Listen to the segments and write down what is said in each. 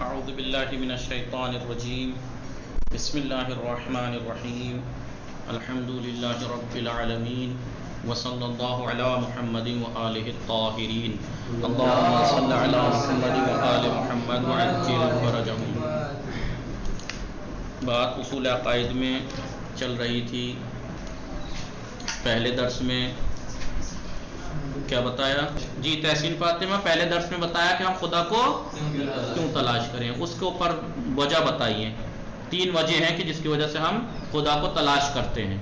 اعوذ باللہ من الشیطان الرجیم بسم اللہ الرحمن الرحیم الحمد للہ رب العالمین وصلی اللہ علی محمد وآلہ الطاہرین اللہم صل علی محمد وآل محمد وعجل فرجہم۔ بات اصول عقائد میں چل رہی تھی۔ پہلے درس میں کیا بتایا جی تحسین فاطمہ؟ پہلے درس میں بتایا کہ ہم خدا کو کیوں تلاش کریں، اس کے اوپر وجہ بتائیے۔ 3 وجہ ہیں کہ جس کی وجہ سے ہم خدا کو تلاش کرتے ہیں۔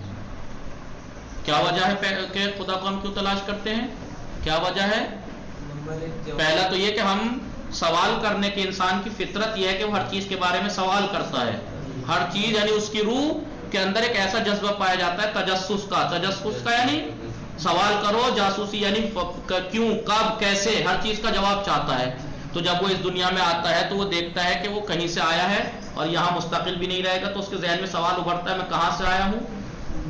کیا وجہ ہے کہ خدا کو ہم کیوں تلاش کرتے ہیں؟ کیا وجہ ہے؟ پہلا تو یہ کہ ہم سوال کرنے کے، انسان کی فطرت یہ ہے کہ وہ ہر چیز کے بارے میں سوال کرتا ہے۔ ہر چیز یعنی اس کی روح کے اندر ایک ایسا جذبہ پایا جاتا ہے تجسس کا یعنی سوال کرو، جاسوسی یعنی کیوں، کب، کیسے، ہر چیز کا جواب چاہتا ہے۔ تو جب وہ اس دنیا میں آتا ہے تو وہ دیکھتا ہے کہ وہ کہیں سے آیا ہے اور یہاں مستقل بھی نہیں رہے گا، تو اس کے ذہن میں سوال ابھرتا ہے میں کہاں سے آیا ہوں،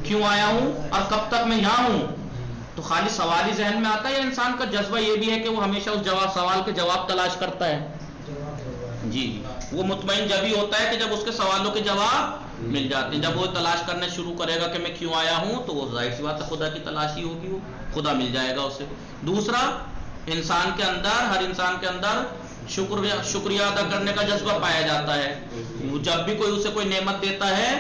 کیوں آیا ہوں اور کب تک میں یہاں ہوں۔ تو خالی سوال ہی ذہن میں آتا ہے یا انسان کا جذبہ یہ بھی ہے کہ وہ ہمیشہ اس سوال کے جواب تلاش کرتا ہے؟ جی وہ مطمئن جب ہی ہوتا ہے کہ جب اس کے سوالوں کے جواب مل جاتے ہیں۔ جب وہ تلاش کرنے شروع کرے گا کہ میں کیوں آیا ہوں تو وہ ظاہر سی بات ہے خدا کی تلاشی ہوگی، وہ خدا مل جائے گا اسے۔ دوسرا، انسان کے اندر، ہر انسان کے اندر شکریہ ادا کرنے کا جذبہ پایا جاتا ہے۔ جب بھی کوئی اسے کوئی نعمت دیتا ہے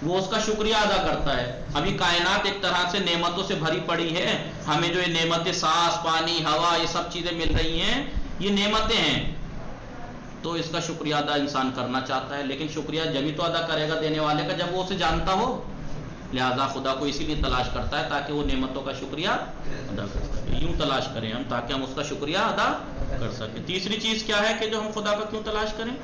وہ اس کا شکریہ ادا کرتا ہے۔ ابھی کائنات ایک طرح سے نعمتوں سے بھری پڑی ہے، ہمیں جو یہ نعمتیں سانس، پانی، ہوا، یہ سب چیزیں مل رہی ہیں یہ نعمتیں ہیں، تو اس کا شکریہ ادا انسان کرنا چاہتا ہے۔ لیکن شکریہ جبھی تو ادا کرے گا دینے والے کا جب وہ اسے جانتا ہو، لہذا خدا کو اسی لیے تلاش کرتا ہے تاکہ وہ نعمتوں کا شکریہ ادا کر سکے۔ یوں تلاش کریں ہم تاکہ ہم اس کا شکریہ ادا کر سکیں۔ تیسری چیز کیا ہے کہ جو ہم خدا کا کیوں تلاش کریں؟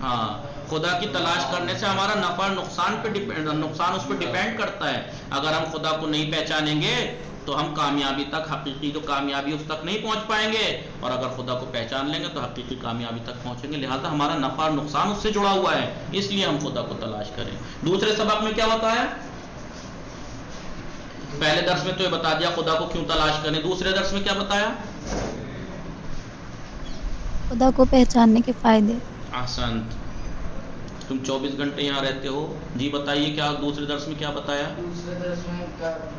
ہاں، خدا کی تلاش کرنے سے ہمارا نفع نقصان اس پہ ڈیپینڈ کرتا ہے۔ اگر ہم خدا کو نہیں پہچانیں گے تو ہم کامیابی تک، حقیقی جو کامیابی اس تک نہیں پہنچ پائیں گے، اور اگر خدا کو پہچان لیں گے تو حقیقی کامیابی تک پہنچیں گے۔ لہذا ہمارا نفع اور نقصان اس سے جڑا ہوا ہے، اس لیے ہم خدا کو تلاش کریں۔ دوسرے سبق میں کیا بتایا؟ پہلے درس میں تو یہ بتا دیا خدا کو کیوں تلاش کریں، دوسرے درس میں کیا بتایا؟ خدا کو پہچاننے کے فائدے۔ احسنت، تم 24 گھنٹے یہاں رہتے ہو، جی بتائیے کیا دوسرے درس میں کیا بتایا؟ دوسرے درس میں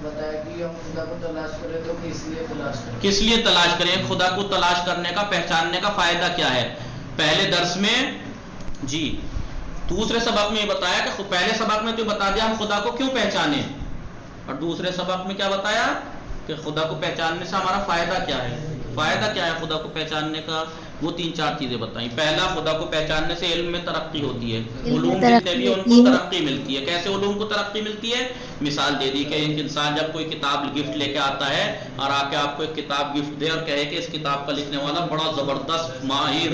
بتایا کہ ہم خدا کو تلاش کریں تو کس لیے تلاش کریں؟ کس لیے تلاش کریں؟ خدا کو تلاش کرنے کا، پہچاننے کا فائدہ کیا ہے؟ پہلے درس میں جی دوسرے سبق میں یہ بتایا کہ پہلے سبق میں تو بتا دیا ہم خدا کو کیوں پہچانیں، اور دوسرے سبق میں کیا بتایا کہ خدا کو پہچاننے سے ہمارا فائدہ کیا ہے۔ فائدہ کیا ہے خدا کو پہچاننے کا؟ وہ 3-4 چیزیں بتائیں۔ پہلا، خدا کو پہچاننے سے علم میں ترقی ہوتی ہے، علوم جتنے بھی ان کو ترقی ملتی ہے۔ کیسے علوم کو ترقی ملتی ہے؟ مثال دے دی کہ ایک انسان جب کوئی کتاب گفٹ لے کے آتا ہے اور آ کے آپ کو ایک کتاب گفٹ دے اور کہے کہ اس کتاب کا لکھنے والا بڑا زبردست، ماہر،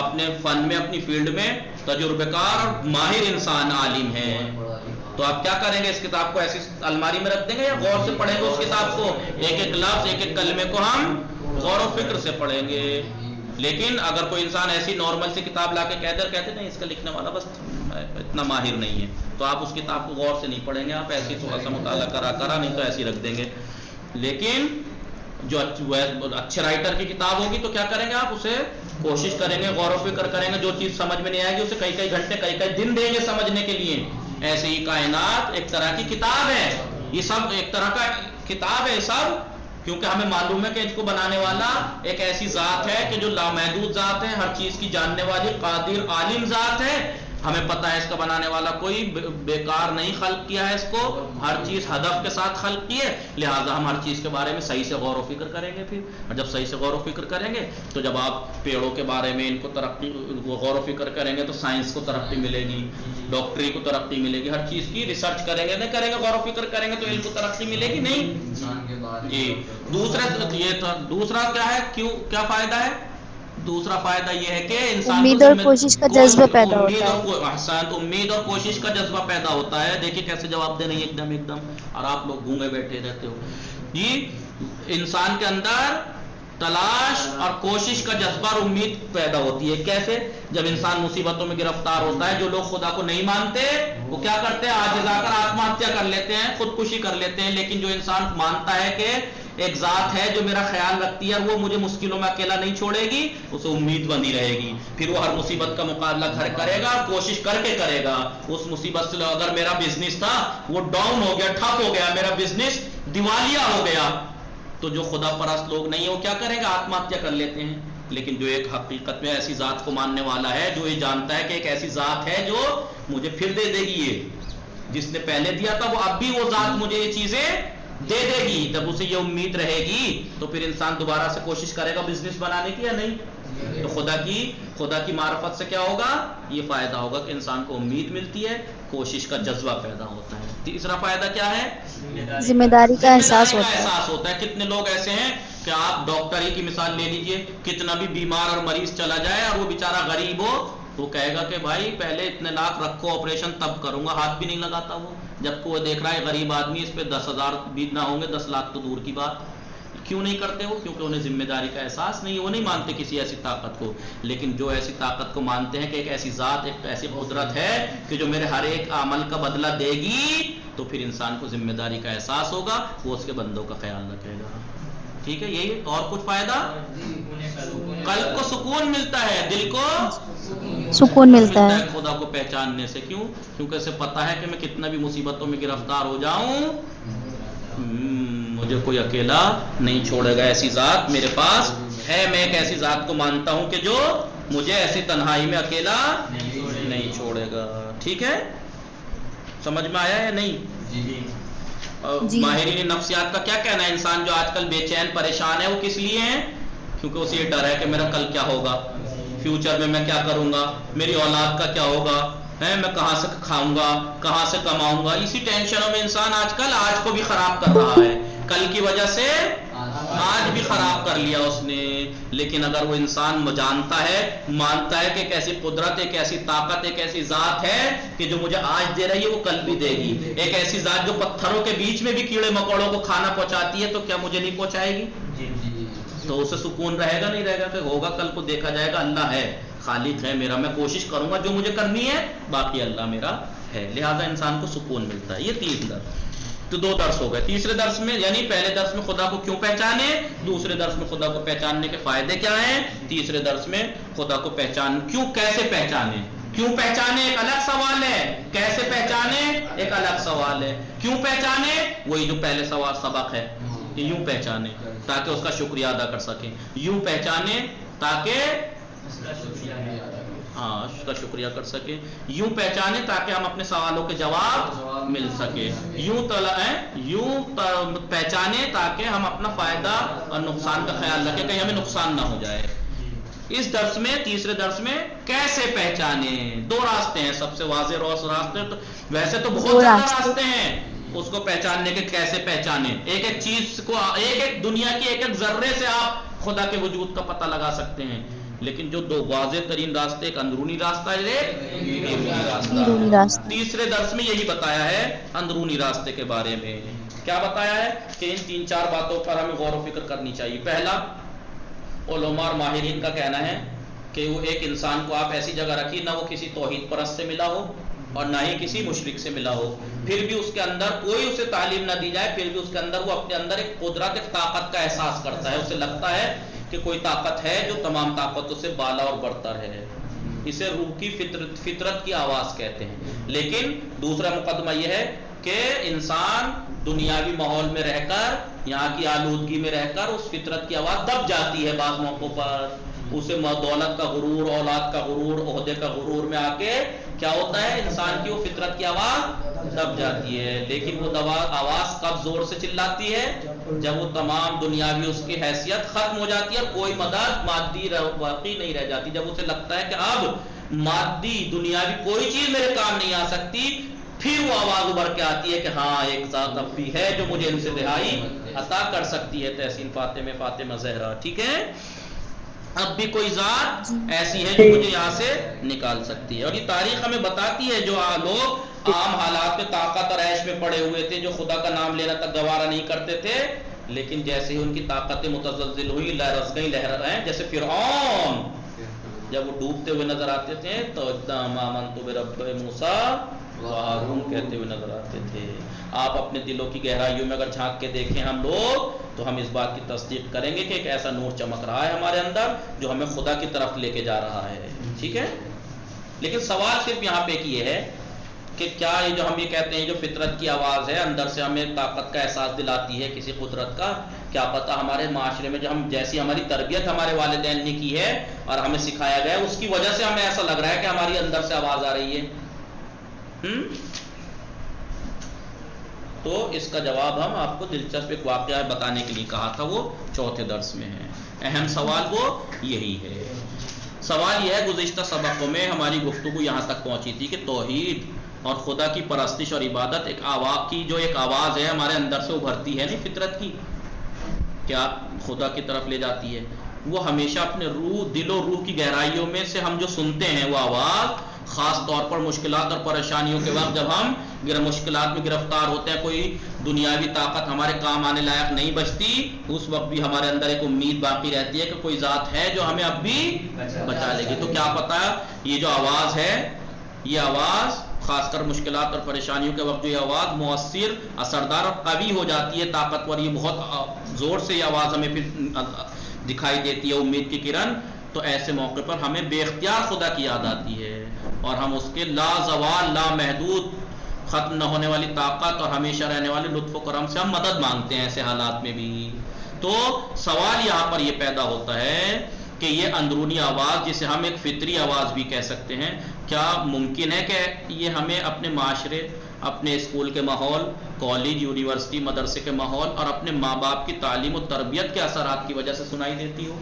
اپنے فن میں، اپنی فیلڈ میں تجربہ کار اور ماہر انسان، عالم ہے، تو آپ کیا کریں گے؟ اس کتاب کو ایسی الماری میں رکھ دیں گے یا غور سے پڑھیں گے اس کتاب کو؟ ایک ایک لفظ، ایک ایک کلمے کو ہم غور و فکر سے پڑھیں گے۔ لیکن اگر کوئی انسان ایسی نارمل سی کتاب لا کے کہتے نہیں اس کا لکھنے والا بس اتنا ماہر نہیں ہے، تو آپ اس کتاب کو غور سے نہیں پڑھیں گے، آپ ایسی تھوڑا سا مطالعہ کرا نہیں تو ایسی رکھ دیں گے۔ لیکن جو اچھے رائٹر کی کتاب ہوگی تو کیا کریں گے آپ؟ اسے کوشش کریں گے، غور و فکر کریں گے، جو چیز سمجھ میں نہیں آئے گی اسے کئی گھنٹے، کئی دن دیں گے سمجھنے کے لیے۔ ایسے ہی کائنات ایک طرح کی کتاب ہے، یہ سب ایک طرح کا کتاب ہے سب، کیونکہ ہمیں معلوم ہے کہ اس کو بنانے والا ایک ایسی ذات ہے کہ جو لامحدود ذات ہے، ہر چیز کی جاننے والی قادر عالم ذات ہے۔ ہمیں پتہ ہے اس کا بنانے والا کوئی بیکار نہیں خلق کیا ہے، اس کو ہر چیز ہدف کے ساتھ خلق کی ہے، لہٰذا ہم ہر چیز کے بارے میں صحیح سے غور و فکر کریں گے۔ پھر اور جب صحیح سے غور و فکر کریں گے تو جب آپ پیڑوں کے بارے میں ان کو غور و فکر کریں گے تو سائنس کو ترقی ملے گی، ڈاکٹری کو ترقی ملے گی، ہر چیز کی ریسرچ کریں گے، نہیں کریں گے غور و فکر کریں گے تو علم کو ترقی ملے گی نہیں جی۔ دوسرا کیا ہے؟ کیا فائدہ ہے؟ دوسرا فائدہ یہ ہے کہ انسان امید اور کوشش کا جذبہ پیدا ہوتا ہے۔ امید اور کوشش کا جذبہ پیدا ہوتا ہے۔ دیکھیے کیسے جواب دے رہی ہے ایک دم، اور آپ لوگ گونگے بیٹھے رہتے ہو جی۔ انسان کے اندر تلاش اور کوشش کا جذبہ اور امید پیدا ہوتی ہے۔ کیسے؟ جب انسان مصیبتوں میں گرفتار ہوتا ہے، جو لوگ خدا کو نہیں مانتے وہ کیا کرتے ہیں؟ عاجز آ کر آتم ہتیا کر لیتے ہیں، خودکشی کر لیتے ہیں۔ لیکن جو انسان مانتا ہے کہ ایک ذات ہے جو میرا خیال رکھتی ہے اور وہ مجھے مشکلوں میں اکیلا نہیں چھوڑے گی، اسے امید بندی رہے گی، پھر وہ ہر مصیبت کا مقابلہ کرے گا، کوشش کر کے کرے گا اس مصیبت سے۔ اگر میرا بزنس تھا وہ ڈاؤن ہو گیا، ٹھپ ہو گیا، میرا بزنس دیوالیہ ہو گیا، تو جو خدا پرست لوگ نہیں ہیں وہ کیا کرے گا؟ آتم ہتیا کر لیتے ہیں۔ لیکن جو ایک حقیقت میں ایسی ذات کو ماننے والا ہے، جو یہ جانتا ہے کہ ایک ایسی ذات ہے جو مجھے پھر دے دے گی، یہ جس نے پہلے دیا تھا وہ اب بھی وہ ذات مجھے یہ چیزیں دے دے گی، جب اسے یہ امید رہے گی تو پھر انسان دوبارہ سے کوشش کرے گا بزنس بنانے کی، یا نہیں؟ تو خدا کی معرفت سے کیا ہوگا؟ یہ فائدہ ہوگا کہ انسان کو امید ملتی ہے، کوشش کا جذبہ پیدا ہوتا ہے۔ تیسرا فائدہ کیا ہے؟ ذمہ داری کا احساس ہوتا ہے۔ کتنے لوگ ایسے ہیں کہ آپ ڈاکٹر ہی کی مثال لے لیجئے، کتنا بھی بیمار اور مریض چلا جائے اور وہ بیچارہ غریب ہو، وہ کہے گا کہ بھائی پہلے اتنے لاکھ رکھو، آپریشن تب کروں گا، ہاتھ بھی نہیں لگاتا وہ، جبکہ وہ دیکھ رہا ہے غریب آدمی، اس پہ 10,000 بھی نہ ہوں گے، 10 لاکھ تو دور کی بات۔ کیوں نہیں کرتے وہ؟ کیونکہ انہیں ذمہ داری کا احساس نہیں ہے، وہ نہیں مانتے کسی ایسی طاقت کو۔ لیکن جو ایسی طاقت کو مانتے ہیں کہ ایک ایسی ذات، ایک ایسی قدرت ہے کہ جو میرے ہر ایک عمل کا بدلہ دے گی، تو پھر انسان کو ذمہ داری کا احساس ہوگا، وہ اس کے بندوں کا خیال رکھے گا۔ ٹھیک ہے، یہی اور کچھ فائدہ؟ قلب کو سکون ملتا ہے، دل کو سکون ملتا ہے خدا کو پہچاننے سے۔ کیوں؟ کیونکہ اسے پتا ہے کہ میں کتنا بھی مصیبتوں میں گرفتار ہو جاؤں، مجھے کوئی اکیلا نہیں چھوڑے گا، ایسی ذات میرے پاس ہے۔ میں ایک ایسی ذات کو مانتا ہوں کہ جو مجھے ایسی تنہائی میں اکیلا نہیں چھوڑے گا۔ ٹھیک ہے، سمجھ میں آیا یا نہیں؟ ماہرین نفسیات کا کیا کہنا ہے؟ انسان جو آج کل بے چین پریشان ہے وہ کس لیے ہے؟ کیونکہ اسے یہ ڈر ہے کہ میرا کل کیا ہوگا، فیوچر میں میں کیا کروں گا، میری اولاد کا کیا ہوگا، میں کہاں سے کھاؤں گا، کہاں سے کماؤں گا۔ اسی ٹینشنوں میں انسان آج کل آج کو بھی خراب کر رہا ہے، کل کی وجہ سے آج بھی خراب کر لیا اس نے۔ لیکن اگر وہ انسان جانتا ہے، مانتا ہے کہ ایک ایسی قدرت، ایک ایسی طاقت، ایک ایسی ذات ہے کہ جو مجھے آج دے رہی ہے وہ کل بھی دے گی، ایک ایسی ذات جو پتھروں کے بیچ میں بھی کیڑے مکوڑوں کو کھانا پہنچاتی ہے، تو کیا مجھے نہیں پہنچائے گی؟ تو اسے سکون رہے گا نہیں رہے گا کہ ہوگا کل کو دیکھا جائے گا، اللہ ہے، خالق ہے میرا، میں کوشش کروں گا جو مجھے کرنی ہے، باقی اللہ میرا ہے۔ لہذا انسان کو سکون ملتا ہے۔ یہ 3 درس، تو 2 درس ہو گئے۔ تیسرے درس میں یعنی پہلے درس میں خدا کو کیوں پہچانے، دوسرے درس میں خدا کو پہچاننے کے فائدے کیا ہیں، تیسرے درس میں خدا کو کیسے پہچانے۔ کیوں پہچانے ایک الگ سوال ہے، کیسے پہچانے ایک الگ سوال ہے۔ کیوں پہچانے وہی جو پہلے سبق ہے کہ یوں پہچانے تاکہ اس کا شکریہ ادا کر سکیں، یوں پہچانے تاکہ اس کا شکریہ کر سکیں، یوں پہچانے تاکہ ہم اپنے سوالوں کے جواب مل سکے، یوں پہچانے تاکہ ہم اپنا فائدہ اور نقصان کا خیال رکھیں، کہیں ہمیں نقصان نہ ہو جائے۔ اس درس میں، تیسرے درس میں کیسے پہچانے، 2 راستے ہیں، سب سے واضح راستے، ویسے تو بہت زیادہ راستے ہیں اس کو پہچاننے کے، کیسے پہچانے۔ ایک ایک چیز کو، ایک ایک دنیا کی ایک ایک ذرے سے آپ خدا کے وجود کا پتہ لگا سکتے ہیں، لیکن جو 2 واضح ترین راستے، ایک اندرونی راستہ ہے، ایک بیرونی راستہ۔ تیسرے درس میں یہی بتایا ہے اندرونی راستے کے بارے میں۔ کیا بتایا ہے کہ ان 3-4 باتوں پر ہمیں غور و فکر کرنی چاہیے۔ پہلا، علماء اور ماہرین کا کہنا ہے کہ وہ ایک انسان کو آپ ایسی جگہ رکھیے، نہ وہ کسی توحید پرست سے ملا ہو اور نہ ہی کسی مشرک سے ملا ہو، پھر بھی اس کے اندر کوئی اسے تعلیم نہ دی جائے، پھر بھی اس کے اندر وہ اپنے اندر ایک قدرت، ایک طاقت کا احساس کرتا ہے، اسے لگتا ہے کہ کوئی طاقت ہے جو تمام طاقتوں سے بالا اور برتر ہے۔ اسے روح کی فطرت کی آواز کہتے ہیں۔ لیکن دوسرا مقدمہ یہ ہے کہ انسان دنیاوی ماحول میں رہ کر، یہاں کی آلودگی میں رہ کر اس فطرت کی آواز دب جاتی ہے بعض موقعوں پر، اسے دولت کا غرور، اولاد کا غرور، عہدے کا غرور میں آ کے کیا ہوتا ہے، انسان کی وہ فطرت کی آواز دب جاتی ہے۔ لیکن وہ آواز کب زور سے چلاتی ہے، جب وہ تمام دنیاوی اس کی حیثیت ختم ہو جاتی ہے، کوئی مدد مادی باقی نہیں رہ جاتی، جب اسے لگتا ہے کہ اب مادی دنیاوی کوئی چیز میرے کام نہیں آ سکتی، پھر وہ آواز ابھر کے آتی ہے کہ ہاں ایک ذات اب بھی ہے جو مجھے ان سے رہائی عطا کر سکتی ہے، تحسین فاطمہ زہرا۔ ٹھیک ہے، اب بھی کوئی ذات ایسی ہے جو مجھے یہاں سے نکال سکتی ہے۔ اور یہ تاریخ ہمیں بتاتی ہے، جو لوگ عام حالات میں طاقت اور عیش میں پڑے ہوئے تھے، جو خدا کا نام لینا تک گوارا نہیں کرتے تھے، لیکن جیسے ہی ان کی طاقتیں متزلزل ہوئی، رس گئی، لہر رہے ہیں، جیسے فرعون جب وہ ڈوبتے ہوئے نظر آتے تھے تو ایک دم آمنت برب موسیٰ وہارون کہتے ہوئے نظر آتے تھے. آپ اپنے دلوں کی گہرائیوں میں اگر جھانک کے دیکھیں ہم لوگ تو ہم اس بات کی تصدیق کریں گے کہ ایک ایسا نور چمک رہا ہے ہمارے اندر جو ہمیں خدا کی طرف لے کے جا رہا ہے. ٹھیک ہے, لیکن سوال صرف یہاں پہ یہ ہے کہ کیا یہ جو ہم یہ کہتے ہیں جو فطرت کی آواز ہے اندر سے ہمیں طاقت کا احساس دلاتی ہے کسی قدرت کا, کیا پتہ ہمارے معاشرے میں جو ہم جیسی ہماری تربیت ہمارے والدین نے کی ہے اور ہمیں سکھایا گیا ہے اس کی وجہ سے ہمیں ایسا لگ رہا ہے کہ ہماری اندر سے آواز آ رہی ہے. تو اس کا جواب ہم آپ کو دلچسپ ایک واقعہ بتانے کے لیے کہا تھا, وہ چوتھے درس میں ہے. اہم سوال وہ یہی ہے. سوال یہ ہے گزشتہ سبقوں میں ہماری گفتگو یہاں تک پہنچی تھی کہ توحید اور خدا کی پرستش اور عبادت ایک آواز کی جو ایک آواز ہے ہمارے اندر سے ابھرتی ہے نہیں فطرت کی, کیا خدا کی طرف لے جاتی ہے. وہ ہمیشہ اپنے روح, دل و روح کی گہرائیوں میں سے ہم جو سنتے ہیں وہ آواز خاص طور پر مشکلات اور پریشانیوں کے وقت جب ہم مشکلات میں گرفتار ہوتے ہیں, کوئی دنیاوی طاقت ہمارے کام آنے لائق نہیں بچتی, اس وقت بھی ہمارے اندر ایک امید باقی رہتی ہے کہ کوئی ذات ہے جو ہمیں اب بھی بچا لے گی. تو کیا پتا یہ جو آواز ہے یہ آواز خاص کر مشکلات اور پریشانیوں کے وقت جو یہ آواز مؤثر, اثردار اور قوی ہو جاتی ہے, طاقتور, یہ بہت زور سے یہ آواز ہمیں پھر دکھائی دیتی ہے امید کی کرن. تو ایسے موقع پر ہمیں بے اختیار خدا کی یاد آتی ہے اور ہم اس کے لازوال, لامحدود, ختم نہ ہونے والی طاقت اور ہمیشہ رہنے والے لطف و کرم سے ہم مدد مانگتے ہیں ایسے حالات میں بھی. تو سوال یہاں پر یہ پیدا ہوتا ہے کہ یہ اندرونی آواز جسے ہم ایک فطری آواز بھی کہہ سکتے ہیں, کیا ممکن ہے کہ یہ ہمیں اپنے معاشرے, اپنے اسکول کے ماحول, کالج, یونیورسٹی, مدرسے کے ماحول اور اپنے ماں باپ کی تعلیم و تربیت کے اثرات کی وجہ سے سنائی دیتی ہو؟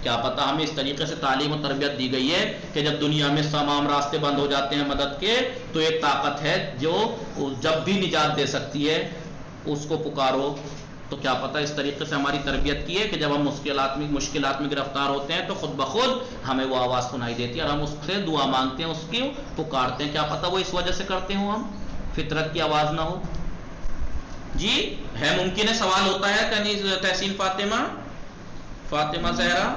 کیا پتہ ہمیں اس طریقے سے تعلیم و تربیت دی گئی ہے کہ جب دنیا میں تمام راستے بند ہو جاتے ہیں مدد کے تو ایک طاقت ہے جو جب بھی نجات دے سکتی ہے, اس کو پکارو. تو کیا پتہ اس طریقے سے ہماری تربیت کی ہے کہ جب ہم مشکلات میں گرفتار ہوتے ہیں تو خود بخود ہمیں وہ آواز سنائی دیتی ہے اور ہم اس سے دعا مانگتے ہیں, اس کی پکارتے ہیں. کیا پتہ وہ اس وجہ سے کرتے ہوں ہم, فطرت کی آواز نہ ہو. جی ہے, ممکن ہے. سوال ہوتا ہے تحسین فاطمہ زہرا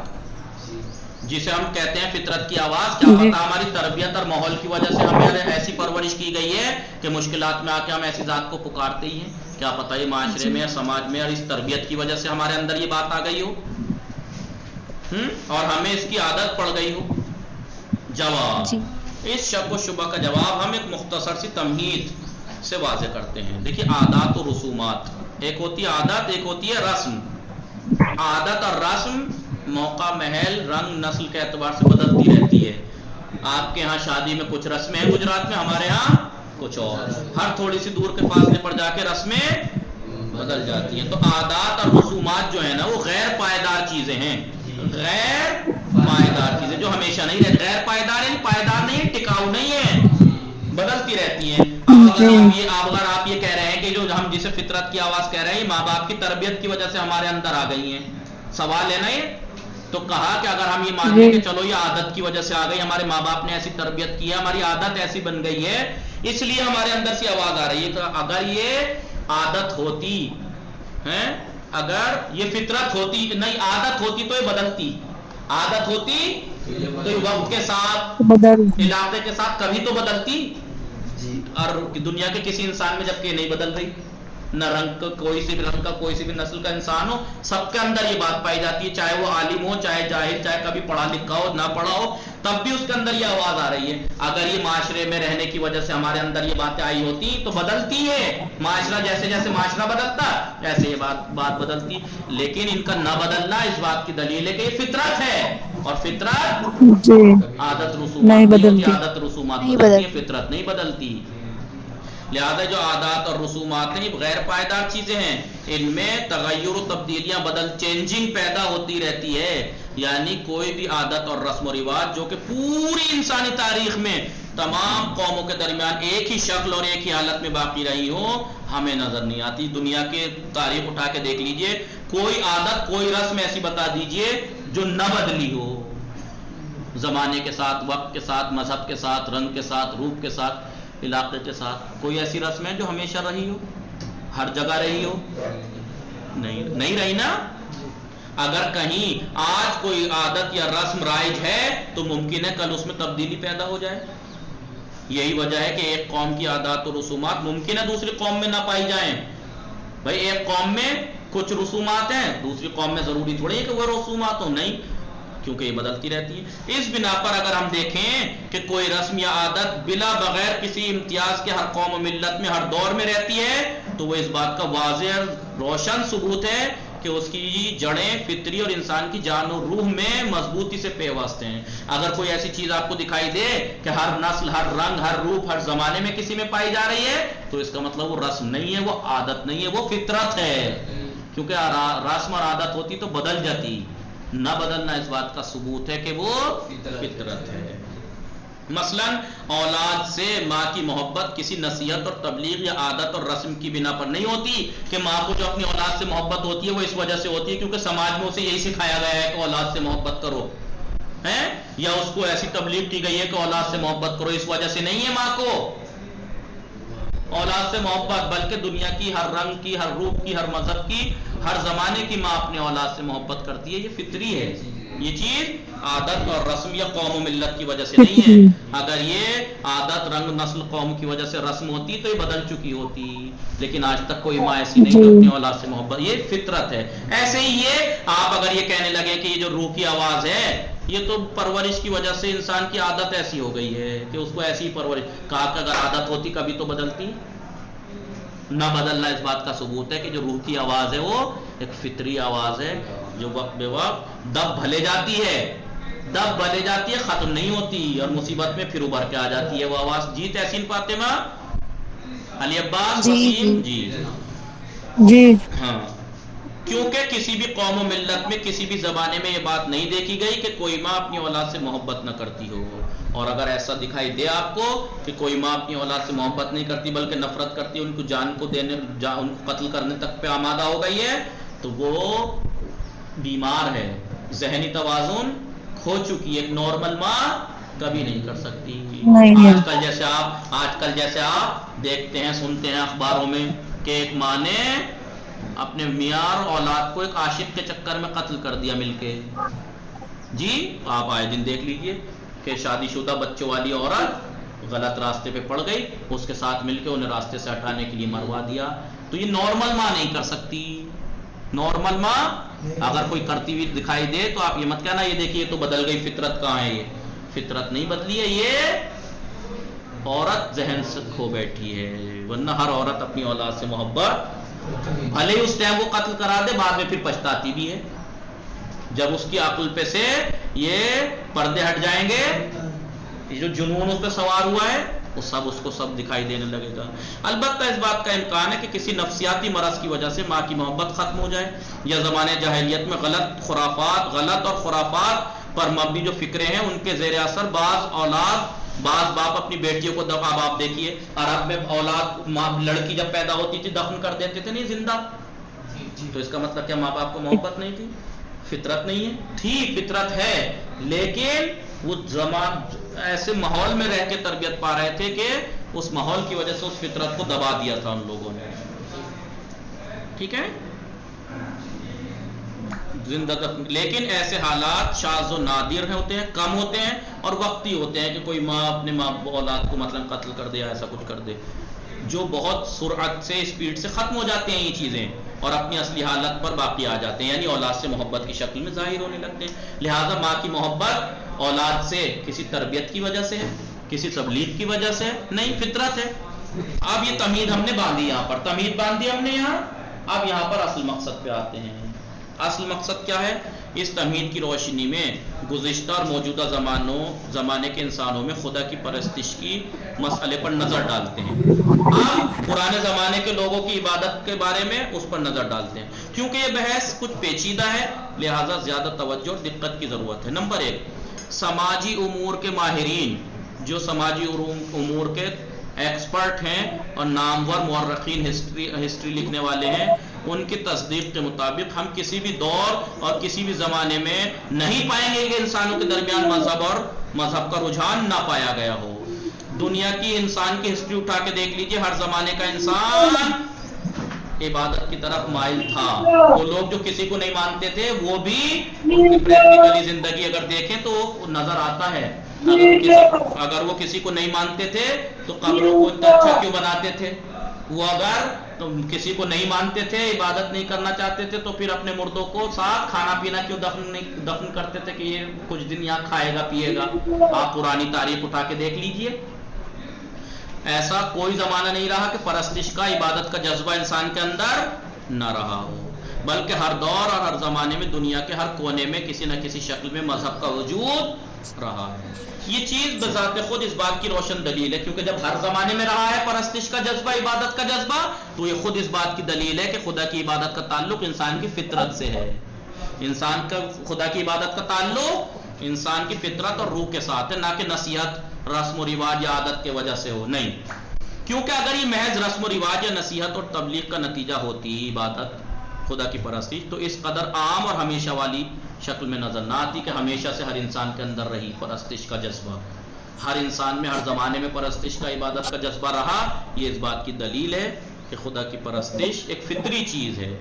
جسے ہم کہتے ہیں فطرت کی آواز, کیا پتہ ہماری تربیت اور ماحول کی وجہ سے ہمیں ایسی پرورش کی گئی ہے کہ مشکلات میں آ کے ہم ایسی ذات کو پکارتے ہی ہیں. کیا پتہ یہ معاشرے میں, سماج میں اور اس تربیت کی وجہ سے ہمارے اندر یہ بات آ گئی ہو اور ہمیں اس کی عادت پڑ گئی ہو. جواب, اس شک و شبہ کا جواب ہم ایک مختصر سی تمہید سے واضح کرتے ہیں. دیکھیے عادات و رسومات, ایک ہوتی ہے عادت, ایک ہوتی ہے رسم. عادت اور رسم موقع, محل, رنگ, نسل کے اعتبار سے بدلتی رہتی ہے. آپ کے ہاں شادی میں کچھ رسمیں ہیں گجرات میں, ہمارے ہاں کچھ اور. ہر تھوڑی سی دور کے فاصلے پر جا کے رسمیں بدل جاتی ہیں. تو عادات اور رسومات جو ہیں نا وہ غیر پائیدار چیزیں ہیں, غیر پائیدار چیزیں جو ہمیشہ نہیں رہتی. غیر پائیدار ہے, پائیدار نہیں ہے, ٹکاؤ نہیں ہے, بدلتی رہتی ہیں. اگر آپ یہ کہہ رہے ہیں کہ جو ہم جسے فطرت کی آواز کہہ رہے ہیں ماں باپ کی تربیت کی وجہ سے ہمارے اندر آ گئی ہیں, سوال ہے نا یہ. تو کہا کہ اگر ہم یہ مان لیں کہ چلو یہ عادت کی وجہ سے آ گئی, ہمارے ماں باپ نے ایسی تربیت کی ہے, ہماری عادت ایسی بن گئی ہے, اس لیے ہمارے اندر سے آواز آ رہی ہے. تو اگر یہ عادت ہوتی ہے, اگر یہ فطرت ہوتی, نہیں عادت ہوتی تو یہ بدلتی. عادت ہوتی تو وقت کے ساتھ, علاقے کے ساتھ کبھی تو بدلتی. اور دنیا کے کسی انسان میں جب کہ نہیں بدل رہی, نہ رنگ کوئی سی بھی رنگ کا, کوئی سی بھی نسل کا انسان ہو, سب کے اندر یہ بات پائی جاتی ہے, چاہے وہ عالم ہو, چاہے جاہل, چاہے کبھی پڑھا لکھا ہو, نہ پڑھا ہو, تب بھی اس کے اندر یہ آواز آ رہی ہے. اگر یہ معاشرے میں رہنے کی وجہ سے ہمارے اندر یہ باتیں آئی ہوتی تو بدلتی ہے. معاشرہ جیسے جیسے معاشرہ بدلتا ایسے یہ بات بدلتی. لیکن ان کا نہ بدلنا اس بات کی دلیل ہے کہ یہ فطرت ہے, اور فطرت عادت رسومات نہیں ہوتی, عادت رسومات بدلتی ہیں, فطرت نہیں بدلتی. لہذا جو عادات اور رسومات ہیں غیر پائیدار چیزیں ہیں, ان میں تغیر و تبدیلیاں چینجنگ پیدا ہوتی رہتی ہے. یعنی کوئی بھی عادت اور رسم و رواج جو کہ پوری انسانی تاریخ میں تمام قوموں کے درمیان ایک ہی شکل اور ایک ہی حالت میں باقی رہی ہو, ہمیں نظر نہیں آتی. دنیا کے تاریخ اٹھا کے دیکھ لیجئے, کوئی عادت, کوئی رسم ایسی بتا دیجئے جو نہ بدلی ہو زمانے کے ساتھ, وقت کے ساتھ, مذہب کے ساتھ, رنگ کے ساتھ, روپ کے ساتھ, علاقے کے ساتھ. کوئی ایسی رسم ہے جو ہمیشہ رہی ہو, ہر جگہ رہی ہو؟ نہیں رہی نا. اگر کہیں آج کوئی عادت یا رسم رائج ہے تو ممکن ہے کل اس میں تبدیلی پیدا ہو جائے. یہی وجہ ہے کہ ایک قوم کی عادات و رسومات ممکن ہے دوسری قوم میں نہ پائی جائیں. بھائی ایک قوم میں کچھ رسومات ہیں, دوسری قوم میں ضروری تھوڑی ہے کہ وہ رسومات ہو, نہیں, کیونکہ یہ بدلتی رہتی ہے. اس بنا پر اگر ہم دیکھیں کہ کوئی رسم یا عادت بلا بغیر کسی امتیاز کے ہر قوم و ملت میں ہر دور میں رہتی ہے تو وہ اس بات کا واضح اور روشن ثبوت ہے کہ اس کی جڑیں فطری اور انسان کی جان و روح میں مضبوطی سے پیوست ہیں. اگر کوئی ایسی چیز آپ کو دکھائی دے کہ ہر نسل, ہر رنگ, ہر روپ, ہر زمانے میں کسی میں پائی جا رہی ہے تو اس کا مطلب وہ رسم نہیں ہے, وہ عادت نہیں ہے, وہ فطرت ہے. کیونکہ رسم اور عادت ہوتی تو بدل جاتی, نہ بدلنا اس بات کا ثبوت ہے کہ وہ فطرت ہے. مثلا اولاد سے ماں کی محبت کسی نصیحت اور تبلیغ یا عادت اور رسم کی بنا پر نہیں ہوتی کہ ماں کو جو اپنی اولاد سے محبت ہوتی ہے وہ اس وجہ سے ہوتی ہے کیونکہ سماج میں اسے یہی سکھایا گیا ہے کہ اولاد سے محبت کرو, ہیں, یا اس کو ایسی تبلیغ کی گئی ہے کہ اولاد سے محبت کرو, اس وجہ سے نہیں ہے ماں کو اولاد سے محبت, بلکہ دنیا کی ہر رنگ کی, ہر روپ کی, ہر مذہب کی, ہر زمانے کی ماں اپنے اولاد سے محبت کرتی ہے. یہ فطری ہے, یہ چیز عادت اور رسم یا قوم و ملت کی وجہ سے نہیں ہے. اگر یہ عادت, رنگ, نسل, قوم کی وجہ سے رسم ہوتی تو یہ بدل چکی ہوتی, لیکن آج تک کوئی ماں ایسی نہیں جو اپنی اولاد سے محبت, یہ فطرت ہے. ایسے ہی یہ آپ اگر یہ کہنے لگے کہ یہ جو روح کی آواز ہے یہ تو پرورش کی وجہ سے انسان کی عادت ایسی ہو گئی ہے کہ اس کو ایسی ہی پرورش, کہا کہ اگر عادت ہوتی کبھی تو بدلتی, نہ بدلنا اس بات کا ثبوت ہے کہ جو روح کی آواز ہے وہ ایک فطری آواز ہے جو وقت بے وقت دب بھلے جاتی ہے, ختم نہیں ہوتی اور مصیبت میں پھر ابھر کے آ جاتی ہے وہ آواز. جی تحسین فاطمہ, علی عباس, وسیم, جی ہاں, کیونکہ کسی بھی قوم و ملت میں کسی بھی زمانے میں یہ بات نہیں دیکھی گئی کہ کوئی ماں اپنی اولاد سے محبت نہ کرتی ہو. اور اگر ایسا دکھائی دے آپ کو کہ کوئی ماں اپنی اولاد سے محبت نہیں کرتی بلکہ نفرت کرتی, ان کو جان کو دینے, ان کو قتل کرنے تک پہ آمادہ ہو گئی ہے تو وہ بیمار ہے, ذہنی توازن کھو چکی ہے. ایک نارمل ماں کبھی نہیں کر سکتی. آج کل جیسے آپ دیکھتے ہیں, سنتے ہیں اخباروں میں کہ ایک ماں نے اپنے میاں اور اولاد کو ایک عاشق کے چکر میں قتل کر دیا مل کے. جی آپ آئے دن دیکھ لیجئے کہ شادی شدہ بچوں والی عورت غلط راستے پہ پڑ گئی, اس کے ساتھ مل کے انہیں راستے سے ہٹانے کے لیے مروا دیا. تو یہ نارمل ماں نہیں کر سکتی. نارمل ماں اگر کوئی کرتی ہوئی دکھائی دے تو آپ یہ مت کہنا یہ دیکھیے تو بدل گئی, فطرت کہاں ہے, یہ فطرت نہیں بدلی ہے, یہ عورت ذہن سے کھو بیٹھی ہے. ورنہ ہر عورت اپنی اولاد سے محبت, بھلے اس ٹائم وہ قتل کرا دے, بعد میں پھر پچھتاتی بھی ہے. جب اس کی عقل پہ سے یہ پردے ہٹ جائیں گے, یہ جو جنون اس پہ سوار ہوا ہے وہ سب اس کو سب دکھائی دینے لگے گا. البتہ اس بات کا امکان ہے کہ کسی نفسیاتی مرض کی وجہ سے ماں کی محبت ختم ہو جائے, یا زمانے جاہلیت میں غلط اور خرافات پر مبنی جو فکریں ہیں ان کے زیر اثر بعض باپ اپنی بیٹیوں کو اب آپ دیکھیے عرب میں اولاد, لڑکی جب پیدا ہوتی تھی دفن کر دیتے تھے, نہیں زندہ. تو اس کا مطلب کیا ماں باپ کو محبت نہیں تھی, فطرت نہیں ہے؟ ٹھیک فطرت ہے, لیکن وہ ایسے ماحول میں رہ کے تربیت پا رہے تھے کہ اس ماحول کی وجہ سے اس فطرت کو دبا دیا تھا ان لوگوں نے. ٹھیک ہے, لیکن ایسے حالات شاذ و نادر ہوتے ہیں, کم ہوتے ہیں اور وقتی ہوتے ہیں کہ کوئی ماں اپنے اولاد کو مثلا قتل کر دے یا ایسا کچھ کر دے. جو بہت سرعت سے, اسپیڈ سے ختم ہو جاتے ہیں یہ چیزیں اور اپنی اصلی حالت پر باقی آ جاتے ہیں, یعنی اولاد سے محبت کی شکل میں ظاہر ہونے لگتے ہیں. لہذا ماں کی محبت اولاد سے کسی تربیت کی وجہ سے ہے, کسی تبلیغ کی وجہ سے نہیں, فطرت ہے. اب یہ تمہید ہم نے باندھی, یہاں پر تمہید باندھی ہم نے یہاں. اب یہاں پر اصل مقصد پہ آتے ہیں. اصل مقصد کیا ہے؟ اس تمہید کی روشنی میں گزشتہ اور موجودہ زمانے کے انسانوں میں خدا کی پرستش کی مسئلے پر نظر ڈالتے ہیں. اب پرانے زمانے کے لوگوں کی عبادت کے بارے میں اس پر نظر ڈالتے ہیں. کیونکہ یہ بحث کچھ پیچیدہ ہے لہٰذا زیادہ توجہ اور دقت کی ضرورت ہے. نمبر 1, سماجی امور کے ماہرین جو سماجی امور کے ایکسپرٹ ہیں اور نامور مورخین, ہسٹری لکھنے والے ہیں, ان کی تصدیق کے مطابق ہم کسی بھی دور اور کسی بھی زمانے میں نہیں پائیں گے کہ انسانوں کے درمیان مذہب کا رجحان نہ پایا گیا ہو. دنیا کی انسان کی ہسٹری اٹھا کے دیکھ لیجئے, ہر زمانے کا انسان عبادت کی طرف مائل تھا. وہ لوگ جو کسی کو نہیں مانتے تھے وہ بھی ان کی پریکٹیکلی زندگی اگر دیکھیں تو نظر آتا ہے اگر وہ کسی کو نہیں مانتے تھے تو قبروں کو اتنا اچھا کیوں بناتے تھے؟ وہ اگر کسی کو نہیں مانتے تھے، عبادت نہیں کرنا چاہتے تھے، تو پھر اپنے مردوں کو ساتھ کھانا پینا کیوں دفن کرتے تھے کہ یہ کچھ دن یہاں کھائے گا پیے گا؟ آپ پرانی تاریخ اٹھا کے دیکھ لیجئے. ایسا کوئی زمانہ نہیں رہا کہ پرستش کا، عبادت کا جذبہ انسان کے اندر نہ رہا ہو، بلکہ ہر دور اور ہر زمانے میں دنیا کے ہر کونے میں کسی نہ کسی شکل میں مذہب کا وجود رہا ہے. یہ چیز بذات خود اس بات کی روشن دلیل ہے، کیونکہ جب ہر زمانے میں رہا ہے پرستش کا جذبہ، عبادت کا جذبہ، تو یہ خود اس بات کی دلیل ہے کہ خدا کی عبادت کا تعلق انسان کی فطرت سے ہے. انسان کا خدا کی عبادت کا تعلق انسان کی فطرت اور روح کے ساتھ ہے، نہ کہ نصیحت، رسم و رواج یا عادت کی وجہ سے ہو. نہیں، کیونکہ اگر یہ محض رسم و رواج یا نصیحت اور تبلیغ کا نتیجہ ہوتی عبادت خدا کی پرستش، تو اس قدر عام اور ہمیشہ والی شکل میں نظر نہ آتی کہ ہمیشہ سے ہر انسان کے اندر رہی پرستش کا جذبہ. ہر انسان میں ہر زمانے میں پرستش کا، عبادت کا جذبہ رہا. یہ اس بات کی دلیل ہے کہ خدا کی پرستش ایک فطری چیز ہے.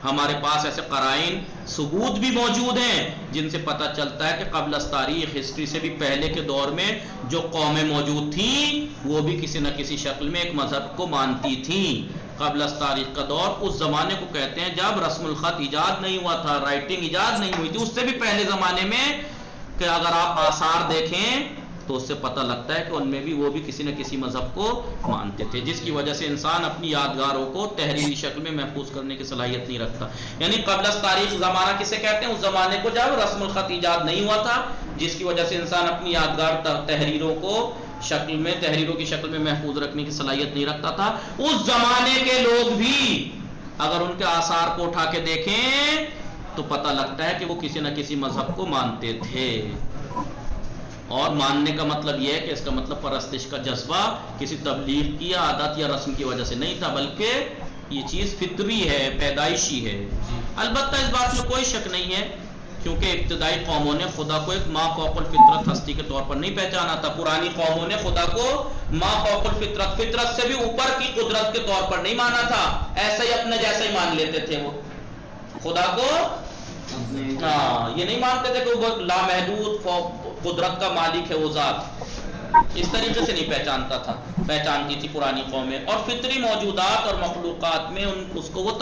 ہمارے پاس ایسے قرائن، ثبوت بھی موجود ہیں جن سے پتہ چلتا ہے کہ قبل از تاریخ، ہسٹری سے بھی پہلے کے دور میں جو قومیں موجود تھیں وہ بھی کسی نہ کسی شکل میں ایک مذہب کو مانتی تھیں. قبل از تاریخ کا دور اس زمانے کو کہتے ہیں جب رسم الخط ایجاد نہیں ہوا تھا، رائٹنگ ایجاد نہیں ہوئی تھی. اس سے بھی پہلے زمانے میں کہ اگر آپ آثار دیکھیں تو اس سے پتہ لگتا ہے کہ ان میں بھی وہ بھی کسی نہ کسی مذہب کو مانتے تھے، جس کی وجہ سے انسان اپنی یادگاروں کو تحریری شکل میں محفوظ کرنے کی صلاحیت نہیں رکھتا. یعنی قبل از تاریخ زمانہ کسے کہتے ہیں؟ اس زمانے کو جب رسم الخط ایجاد نہیں ہوا تھا، جس کی وجہ سے انسان اپنی یادگار تحریروں کو شکل میں، تحریروں کی شکل میں محفوظ رکھنے کی صلاحیت نہیں رکھتا تھا. اس زمانے کے لوگ بھی اگر ان کے آثار کو اٹھا کے دیکھیں تو پتہ لگتا ہے کہ وہ کسی نہ کسی مذہب کو مانتے تھے. اور ماننے کا مطلب یہ ہے کہ اس کا مطلب پرستش کا جذبہ کسی تبلیغ کی یا عادت یا رسم کی وجہ سے نہیں تھا، بلکہ یہ چیز فطری ہے، پیدائشی ہے. البتہ اس بات میں کوئی شک نہیں ہے کیونکہ ابتدائی قوموں نے خدا کو ایک ما فوق الفطرت ہستی کے طور پر نہیں پہچانا تھا. پرانی قوموں نے خدا کو ما فوق الفطرت، فطرت سے بھی اوپر کی قدرت کے طور پر نہیں مانا تھا. ایسا ہی اپنے جیسا ہی مان لیتے تھے وہ خدا کو. یہ نہیں مانتے تھے کہ وہ لامحدود قدرت کا مالک ہے وہ ذات. اس طریقے سے نہیں پہچانتی تھی پرانی قومیں. اور فطری موجودات اور مخلوقات میں اس کو وہ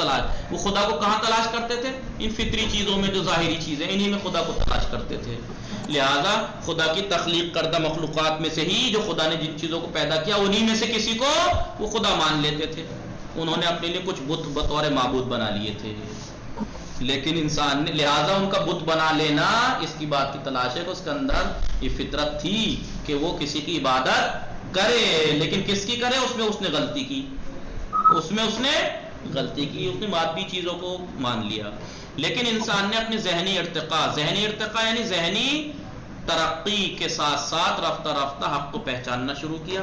خدا کو کہاں تلاش کرتے تھے؟ ان فطری چیزوں میں جو ظاہری چیزیں، انہی میں خدا کو تلاش کرتے تھے. لہذا خدا کی تخلیق کردہ مخلوقات میں سے ہی جو خدا نے جن چیزوں کو پیدا کیا انہی میں سے کسی کو وہ خدا مان لیتے تھے. انہوں نے اپنے لیے کچھ بت بطور معبود بنا لیے تھے. لیکن انسان نے، لہٰذا ان کا بت بنا لینا اس کی بات کی تلاش ہے کہ اس کے اندر یہ فطرت تھی کہ وہ کسی کی عبادت کرے. لیکن کس کی کرے؟ اس میں اس نے غلطی کی، اس نے مادی چیزوں کو مان لیا. لیکن انسان نے اپنی ذہنی ارتقاء یعنی ذہنی ترقی کے ساتھ ساتھ رفتہ رفتہ حق کو پہچاننا شروع کیا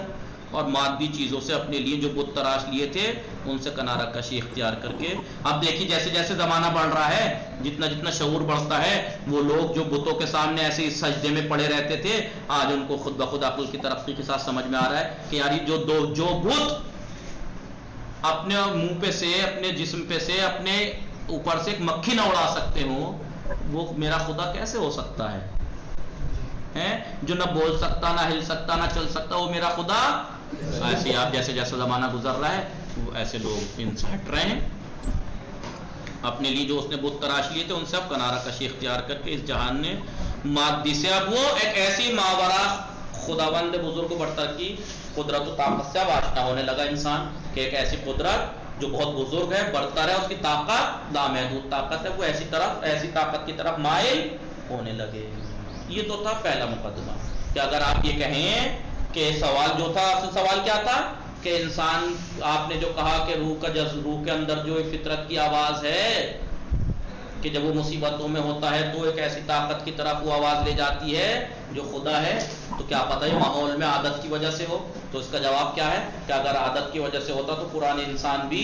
اور مادی چیزوں سے اپنے لیے جو بت تراش لیے تھے ان سے کنارہ کشی اختیار کر کے. اب دیکھیے جیسے جیسے زمانہ بڑھ رہا ہے، جتنا جتنا شعور بڑھتا ہے، وہ لوگ جو بتوں کے سامنے ایسے سجدے میں پڑے رہتے تھے، آج ان کو خود بخود عقل کی ترقی کے ساتھ سمجھ میں آ رہا ہے کہ یار جو بت اپنے منہ پہ سے، اپنے جسم پہ سے، اپنے اوپر سے ایک مکھی نہ اڑا سکتے ہوں، وہ میرا خدا کیسے ہو سکتا ہے؟ جو نہ بول سکتا، نہ ہل سکتا، نہ چل سکتا، وہ میرا خدا. ایسے آپ جیسے جیسے زمانہ گزر رہا ہے وہ ایسے لوگ ان سے ہٹ رہے ہیں. اپنے لیے جو اس نے بت تراش لیے تھے ان سے اب کنارہ کشی اختیار کر کے اس جہان نے مادی سے اب وہ ایک ایسی ماورا خداوند بزرگ و برتر کی قدرت و طاقت سے اب آشنا ہونے لگا انسان کہ ایک ایسی قدرت جو بہت بزرگ ہے، برتر ہے، اس کی طاقت لامحدود طاقت ہے، وہ ایسی طاقت کی طرف مائل ہونے لگے. یہ تو تھا پہلا مقدمہ کہ اگر آپ یہ کہیں کہ سوال جو تھا، اصل سوال کیا تھا کہ انسان، آپ نے جو کہا کہ روح کے اندر جو فطرت کی آواز ہے کہ جب وہ مصیبتوں میں ہوتا ہے تو ایک ایسی طاقت کی طرف وہ آواز لے جاتی ہے جو خدا ہے، تو کیا پتہ ہے ماحول میں عادت کی وجہ سے ہو؟ تو اس کا جواب کیا ہے کہ اگر عادت کی وجہ سے ہوتا تو پرانے انسان بھی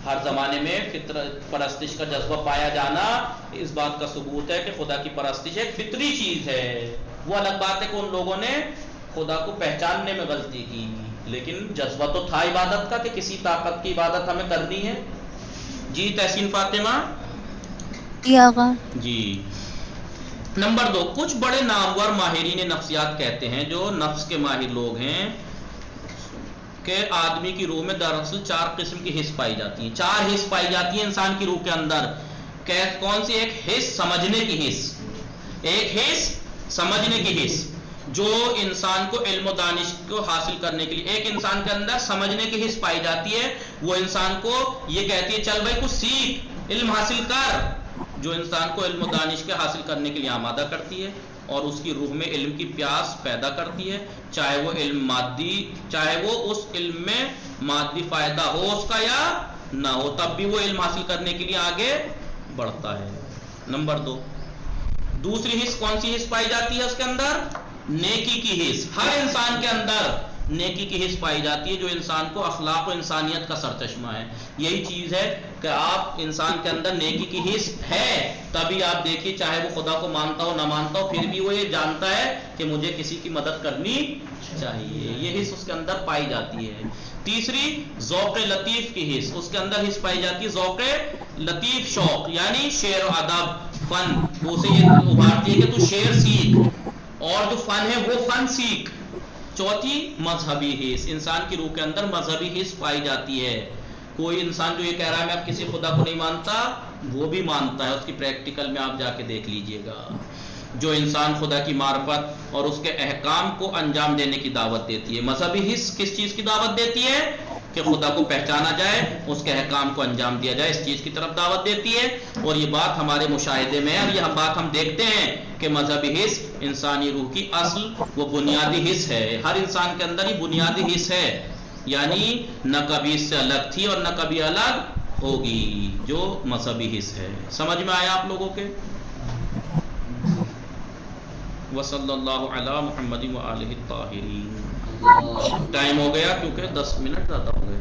ہر زمانے میں فطرت پرستش کا جذبہ پایا جانا اس بات کا ثبوت ہے کہ خدا کی پرستش ایک فطری چیز ہے. وہ الگ بات ہے کہ ان لوگوں نے خدا کو پہچاننے میں غلطی کی، لیکن جذبہ تو تھا عبادت کا کہ کسی طاقت کی عبادت ہمیں کرنی ہے. جی تحسین فاطمہ. جی آقا. جی نمبر 2، کچھ بڑے نامور ماہرین نفسیات کہتے ہیں، جو نفس کے ماہر لوگ ہیں، کہ آدمی کی روح میں دراصل 4 قسم کی حص پائی جاتی ہیں، 4 حص پائی جاتی ہیں انسان کی روح کے اندر۔ کون سی؟ ایک حص سمجھنے کی حص، ایک حص سمجھنے کی حص جو انسان کو علم و دانش کو حاصل کرنے کے لیے، ایک انسان کے اندر سمجھنے کی حص پائی جاتی ہے، وہ انسان کو یہ کہتی ہے چل بھائی کچھ سیکھ، علم حاصل کر، جو انسان کو علم و دانش کے حاصل کرنے کے لیے آمادہ کرتی ہے اور اس کی روح میں علم کی پیاس پیدا کرتی ہے، چاہے وہ علم مادی، چاہے وہ اس علم میں مادی فائدہ ہو اس کا یا نہ ہو، تب بھی وہ علم حاصل کرنے کے لیے آگے بڑھتا ہے۔ نمبر 2، دوسری حص کون سی حص پائی جاتی ہے اس کے اندر؟ نیکی کی حص۔ ہر انسان کے اندر نیکی کی حص پائی جاتی ہے جو انسان کو اخلاق و انسانیت کا سرچشمہ ہے۔ یہی چیز ہے کہ آپ انسان کے اندر نیکی کی حص ہے، تبھی آپ دیکھیے چاہے وہ خدا کو مانتا ہو نہ مانتا ہو، پھر بھی وہ یہ جانتا ہے کہ مجھے کسی کی مدد کرنی چاہیے، یہ حص اس کے اندر پائی جاتی ہے۔ تیسری، ذوق لطیف کی حص، اس کے اندر حص پائی جاتی ہے ذوق لطیف، شوق، یعنی شعر و ادب، فن، وہ اسے یہ ابھارتی ہے کہ تو شعر سیکھ اور جو فن ہے وہ فن سیکھ۔ چوتھی، مذہبی حص، انسان کی روح کے اندر مذہبی حص پائی جاتی ہے۔ کوئی انسان جو یہ کہہ رہا ہے میں اب کسی خدا کو نہیں مانتا، وہ بھی مانتا ہے، اس کی پریکٹیکل میں آپ جا کے دیکھ لیجئے گا۔ جو انسان خدا کی معرفت اور اس کے احکام کو انجام دینے کی دعوت دیتی ہے۔ مذہبی حص کس چیز کی دعوت دیتی ہے؟ کہ خدا کو پہچانا جائے، اس کے احکام کو انجام دیا جائے، اس چیز کی طرف دعوت دیتی ہے۔ اور یہ بات ہمارے مشاہدے میں ہے، اور یہ بات ہم دیکھتے ہیں کہ مذہبی حص انسانی روح کی اصل وہ بنیادی حص ہے، ہر انسان کے اندر ہی بنیادی حص ہے، یعنی نہ کبھی اس سے الگ تھی اور نہ کبھی الگ ہوگی، جو مذہبی حص ہے۔ سمجھ میں آیا آپ لوگوں کے؟ وصلی اللہ علی محمد وآلہ الطاہرین۔ ٹائم ہو گیا کیونکہ 10 منٹ زیادہ ہو گئے۔